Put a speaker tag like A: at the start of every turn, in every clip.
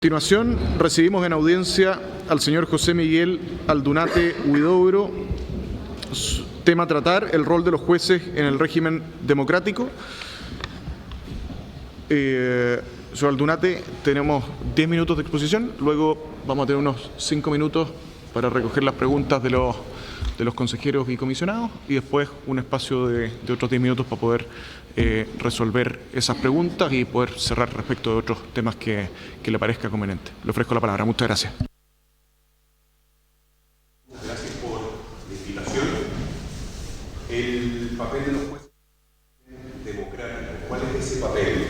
A: A continuación, recibimos en audiencia al señor José Miguel Aldunate Huidobro. Tema a tratar: el rol de los jueces en el régimen democrático. Señor Aldunate, tenemos 10 minutos de exposición, luego vamos a tener unos 5 minutos para recoger las preguntas de los consejeros y comisionados, y después un espacio de otros 10 minutos para poder resolver esas preguntas y poder cerrar respecto de otros temas que le parezca conveniente. Le ofrezco la palabra. Muchas gracias.
B: Gracias por la invitación. El papel de los jueces democráticos, ¿cuál es ese papel?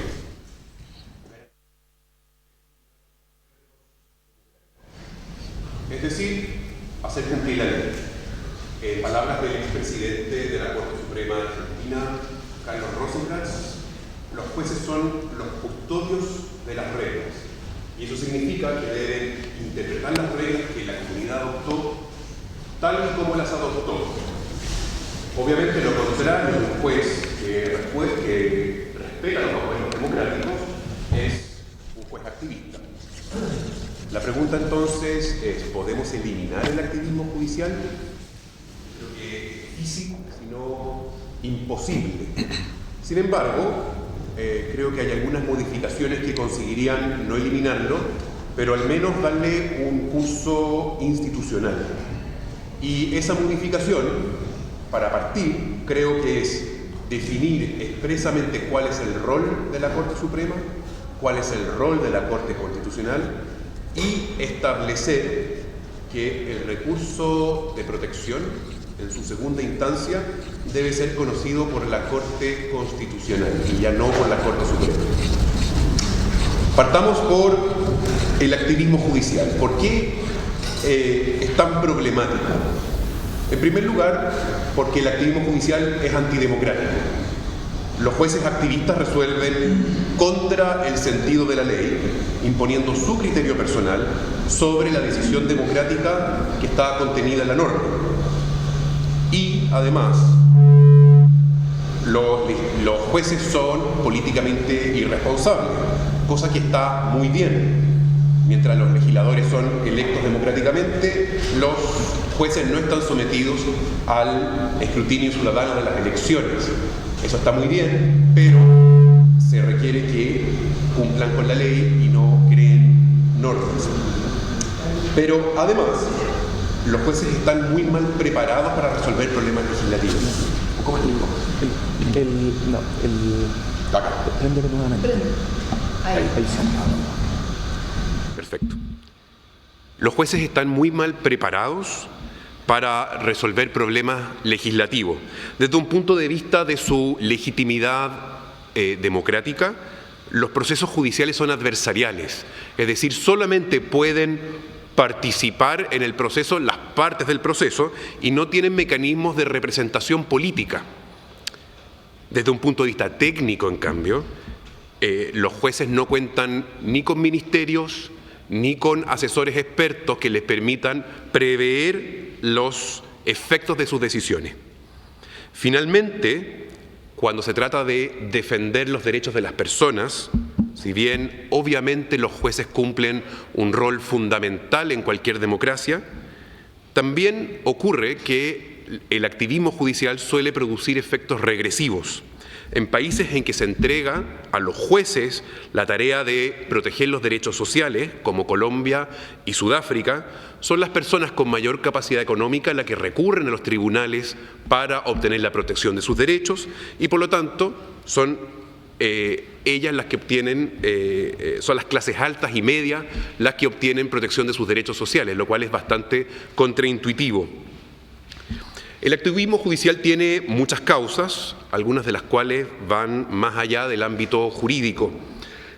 B: Es decir, hacer cumplir la ley. En palabras del expresidente de la Corte Suprema de Argentina, Carlos Rosenblatt, los jueces son los custodios de las reglas. Y eso significa que deben interpretar las reglas que la comunidad adoptó tal y como las adoptó. Obviamente lo contrario de un juez que respeta los acuerdos democráticos es un juez activista. La pregunta entonces es, ¿podemos eliminar el activismo judicial? Creo que es difícil, sino imposible. Sin embargo, creo que hay algunas modificaciones que conseguirían no eliminarlo, pero al menos darle un curso institucional. Y esa modificación, para partir, creo que es definir expresamente cuál es el rol de la Corte Suprema, cuál es el rol de la Corte Constitucional, y establecer que el recurso de protección, en su segunda instancia, debe ser conocido por la Corte Constitucional y ya no por la Corte Suprema. Partamos por el activismo judicial. ¿Por qué es tan problemático? En primer lugar, porque el activismo judicial es antidemocrático. Los jueces activistas resuelven contra el sentido de la ley, imponiendo su criterio personal sobre la decisión democrática que está contenida en la norma. Y además, los jueces son políticamente irresponsables, cosa que está muy bien. Mientras los legisladores son electos democráticamente, los jueces no están sometidos al escrutinio ciudadano de las elecciones. Eso está muy bien, pero se requiere que cumplan con la ley y no creen normas. Pero además, los jueces están muy mal preparados para resolver problemas legislativos. ¿Cómo explico? Acá.
C: Préndelo nuevamente.
B: Ahí. Perfecto. Los jueces están muy mal preparados para resolver problemas legislativos. Desde un punto de vista de su legitimidad democrática, los procesos judiciales son adversariales, es decir, solamente pueden participar en el proceso las partes del proceso y no tienen mecanismos de representación política. Desde un punto de vista técnico, en cambio, los jueces no cuentan ni con ministerios ni con asesores expertos que les permitan prever los efectos de sus decisiones. Finalmente, cuando se trata de defender los derechos de las personas, si bien obviamente los jueces cumplen un rol fundamental en cualquier democracia, también ocurre que el activismo judicial suele producir efectos regresivos. En países en que se entrega a los jueces la tarea de proteger los derechos sociales, como Colombia y Sudáfrica, son las personas con mayor capacidad económica las que recurren a los tribunales para obtener la protección de sus derechos y, por lo tanto, son ellas las que obtienen, son las clases altas y medias las que obtienen protección de sus derechos sociales, lo cual es bastante contraintuitivo. El activismo judicial tiene muchas causas, algunas de las cuales van más allá del ámbito jurídico.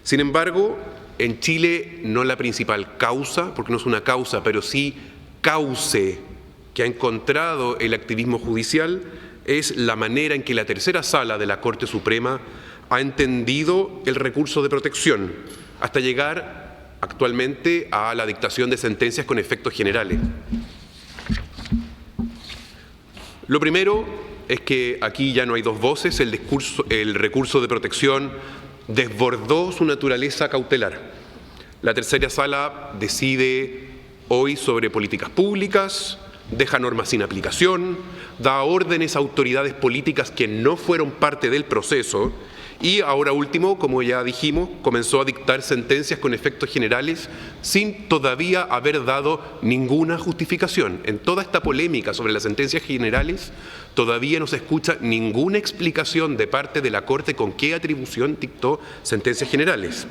B: Sin embargo, en Chile no la principal causa, porque no es una causa, pero sí cauce que ha encontrado el activismo judicial, es la manera en que la tercera sala de la Corte Suprema ha entendido el recurso de protección, hasta llegar actualmente a la dictación de sentencias con efectos generales. Lo primero es que aquí ya no hay dos voces, el recurso de protección desbordó su naturaleza cautelar. La tercera sala decide hoy sobre políticas públicas, deja normas sin aplicación, da órdenes a autoridades políticas que no fueron parte del proceso y ahora último, como ya dijimos, comenzó a dictar sentencias con efectos generales sin todavía haber dado ninguna justificación. En toda esta polémica sobre las sentencias generales todavía no se escucha ninguna explicación de parte de la Corte con qué atribución dictó sentencias generales.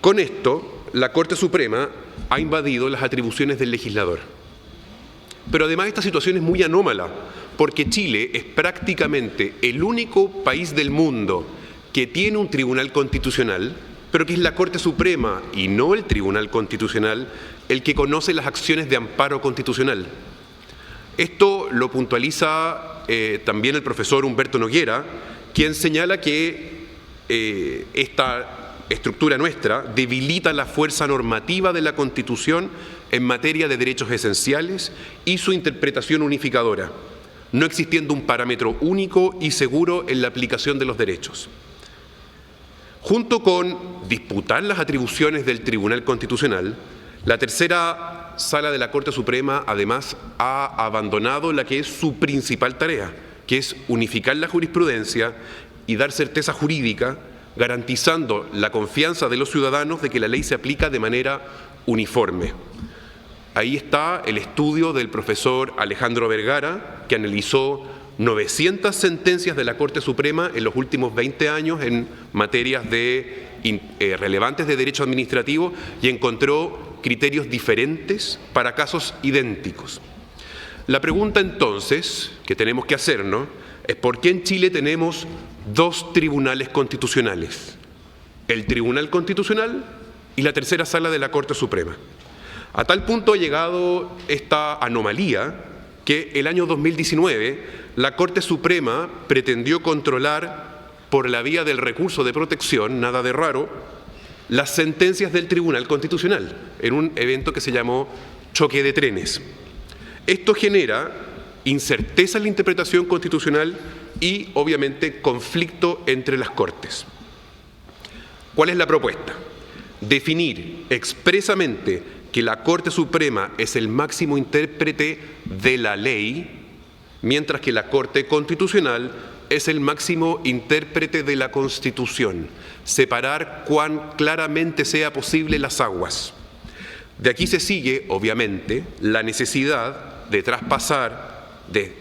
B: Con esto, la Corte Suprema ha invadido las atribuciones del legislador. Pero además esta situación es muy anómala, porque Chile es prácticamente el único país del mundo que tiene un tribunal constitucional, pero que es la Corte Suprema y no el Tribunal Constitucional el que conoce las acciones de amparo constitucional. Esto lo puntualiza también el profesor Humberto Noguera, quien señala que esta estructura nuestra debilita la fuerza normativa de la Constitución en materia de derechos esenciales y su interpretación unificadora, no existiendo un parámetro único y seguro en la aplicación de los derechos. Junto con disputar las atribuciones del Tribunal Constitucional, la tercera sala de la Corte Suprema además ha abandonado la que es su principal tarea, que es unificar la jurisprudencia y dar certeza jurídica, garantizando la confianza de los ciudadanos de que la ley se aplica de manera uniforme. Ahí está el estudio del profesor Alejandro Vergara, que analizó 900 sentencias de la Corte Suprema en los últimos 20 años en materias relevantes de derecho administrativo y encontró criterios diferentes para casos idénticos. La pregunta entonces que tenemos que hacernos es ¿por qué en Chile tenemos dos tribunales constitucionales? El Tribunal Constitucional y la tercera sala de la Corte Suprema. A tal punto ha llegado esta anomalía que el año 2019 la Corte Suprema pretendió controlar por la vía del recurso de protección, nada de raro, las sentencias del Tribunal Constitucional en un evento que se llamó choque de trenes. Esto genera incerteza en la interpretación constitucional y, obviamente, conflicto entre las Cortes. ¿Cuál es la propuesta? Definir expresamente que la Corte Suprema es el máximo intérprete de la ley, mientras que la Corte Constitucional es el máximo intérprete de la Constitución. Separar cuán claramente sea posible las aguas. De aquí se sigue, obviamente, la necesidad de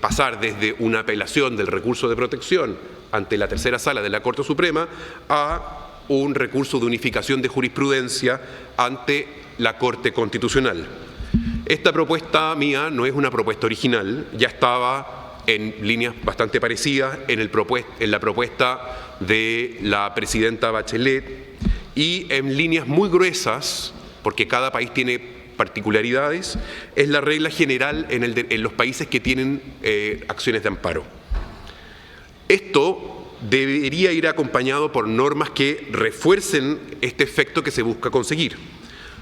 B: pasar desde una apelación del recurso de protección ante la tercera sala de la Corte Suprema a un recurso de unificación de jurisprudencia ante la Corte Constitucional. Esta propuesta mía no es una propuesta original, ya estaba en líneas bastante parecidas en la propuesta de la presidenta Bachelet y en líneas muy gruesas, porque cada país tiene particularidades, es la regla general en los países que tienen acciones de amparo. Esto debería ir acompañado por normas que refuercen este efecto que se busca conseguir.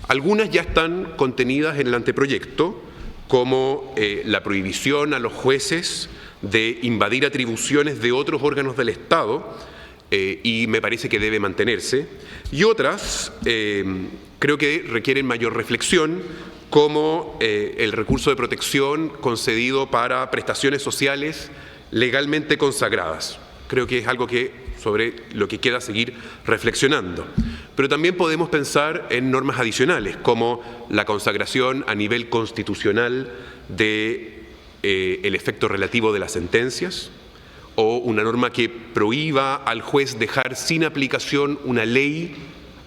B: Algunas ya están contenidas en el anteproyecto, como la prohibición a los jueces de invadir atribuciones de otros órganos del Estado, y me parece que debe mantenerse, y otras creo que requieren mayor reflexión, como el recurso de protección concedido para prestaciones sociales legalmente consagradas. Creo que es algo sobre lo que queda seguir reflexionando. Pero también podemos pensar en normas adicionales, como la consagración a nivel constitucional de el efecto relativo de las sentencias, o una norma que prohíba al juez dejar sin aplicación una ley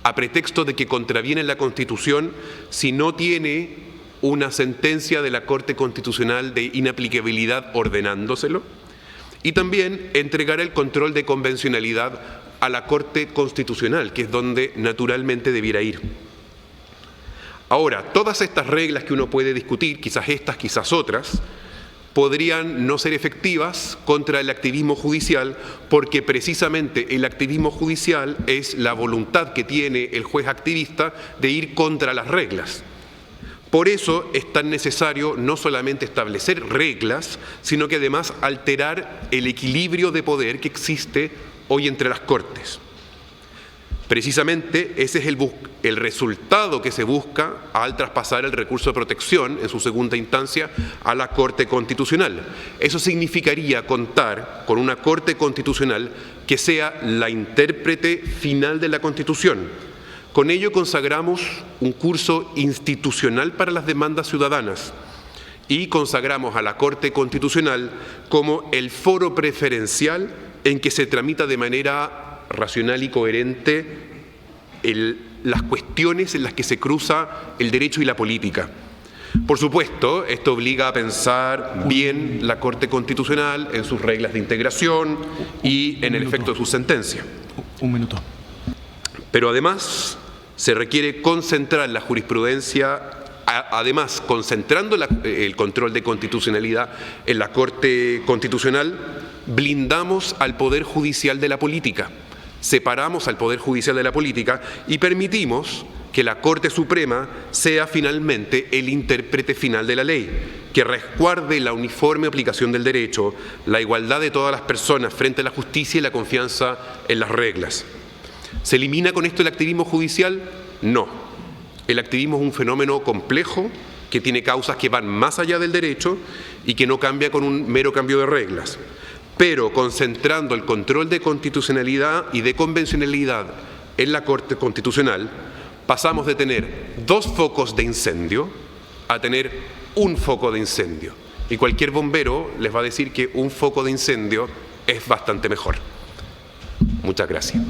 B: a pretexto de que contraviene la Constitución si no tiene una sentencia de la Corte Constitucional de inaplicabilidad ordenándoselo. Y también entregar el control de convencionalidad a la Corte Constitucional, que es donde naturalmente debiera ir. Ahora, todas estas reglas que uno puede discutir, quizás estas, quizás otras, podrían no ser efectivas contra el activismo judicial, porque precisamente el activismo judicial es la voluntad que tiene el juez activista de ir contra las reglas. Por eso es tan necesario no solamente establecer reglas, sino que además alterar el equilibrio de poder que existe hoy entre las Cortes. Precisamente ese es el resultado que se busca al traspasar el recurso de protección en su segunda instancia a la Corte Constitucional. Eso significaría contar con una Corte Constitucional que sea la intérprete final de la Constitución. Con ello consagramos un curso institucional para las demandas ciudadanas y consagramos a la Corte Constitucional como el foro preferencial en que se tramita de manera racional y coherente las cuestiones en las que se cruza el derecho y la política. Por supuesto, esto obliga a pensar bien la Corte Constitucional en sus reglas de integración y en el efecto de su sentencia.
A: Un minuto.
B: Pero además se requiere concentrar la jurisprudencia, además concentrando el control de constitucionalidad en la Corte Constitucional, blindamos al Poder Judicial de la política. Separamos al Poder Judicial de la política y permitimos que la Corte Suprema sea finalmente el intérprete final de la ley, que resguarde la uniforme aplicación del derecho, la igualdad de todas las personas frente a la justicia y la confianza en las reglas. ¿Se elimina con esto el activismo judicial? No. El activismo es un fenómeno complejo que tiene causas que van más allá del derecho y que no cambia con un mero cambio de reglas. Pero concentrando el control de constitucionalidad y de convencionalidad en la Corte Constitucional, pasamos de tener 2 focos de incendio a tener un foco de incendio. Y cualquier bombero les va a decir que un foco de incendio es bastante mejor. Muchas gracias.